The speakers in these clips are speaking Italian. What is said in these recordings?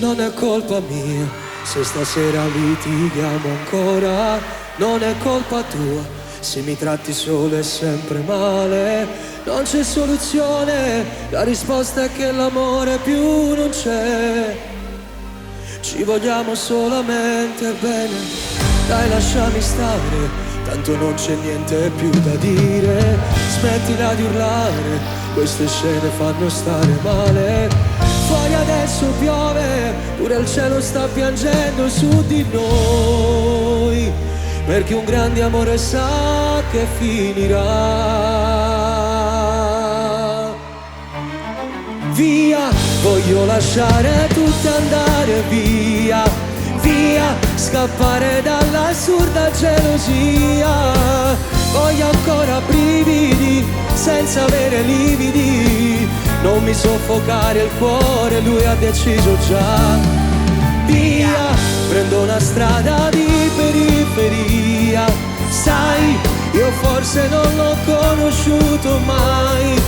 Non è colpa mia se stasera litighiamo ancora, non è colpa tua se mi tratti solo e sempre male. Non c'è soluzione, la risposta è che l'amore più non c'è. Ci vogliamo solamente bene, dai lasciami stare, tanto non c'è niente più da dire. Smettila di urlare, queste scene fanno stare male. Fuori adesso piove, pure il cielo sta piangendo su di noi, perché un grande amore sa che finirà. Via, voglio lasciare tutto andare via, via, scappare dall'assurda gelosia. Voglio ancora brividi, senza avere lividi, non mi soffocare il cuore, lui ha deciso già. Via, prendo una strada di periferia, sai, io forse non l'ho conosciuto mai.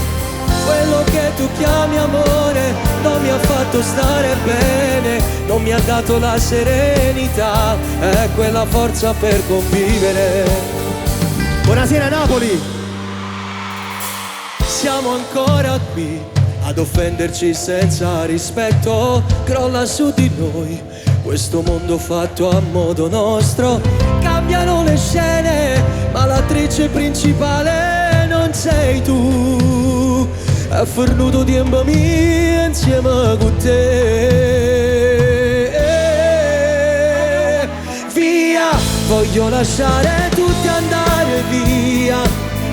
Quello che tu chiami amore non mi ha fatto stare bene, non mi ha dato la serenità e quella forza per convivere. Buonasera Napoli! Siamo ancora qui ad offenderci senza rispetto, crolla su di noi questo mondo fatto a modo nostro. Cambiano le scene, ma l'attrice principale non sei tu. È fornuto tempo mio insieme con te. Via, voglio lasciare tutti andare via,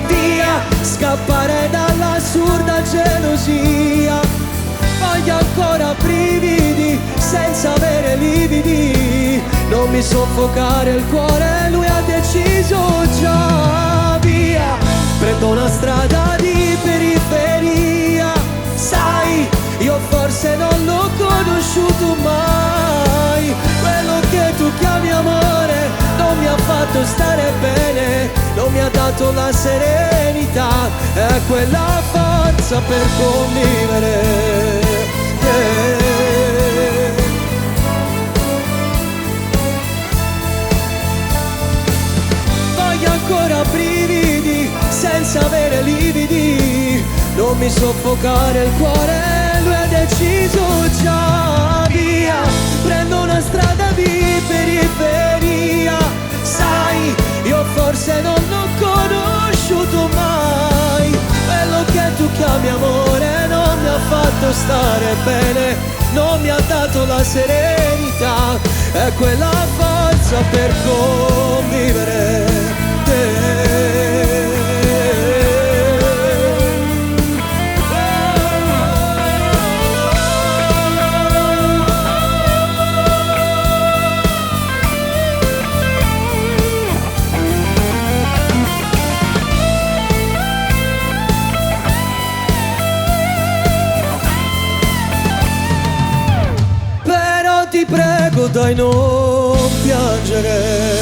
via, scappare dall'assurda gelosia. Voglio ancora brividi, senza avere lividi, non mi soffocare il cuore, lui ha deciso già. Via, prendo una strada di periferia, sai, io forse non l'ho conosciuto mai. Quello che tu chiami amore non mi ha fatto stare bene, non mi ha dato la serenità e quella forza per convivere. Voglio ancora brividi, senza avere lividi, non mi soffocare il cuore, lui ha deciso già. Via, prendo una strada di periferia, sai, io forse non l'ho conosciuto mai. Quello che tu chiami amore non mi ha fatto stare bene, non mi ha dato la serenità e quella forza per convivere. Ti prego dai non piangere.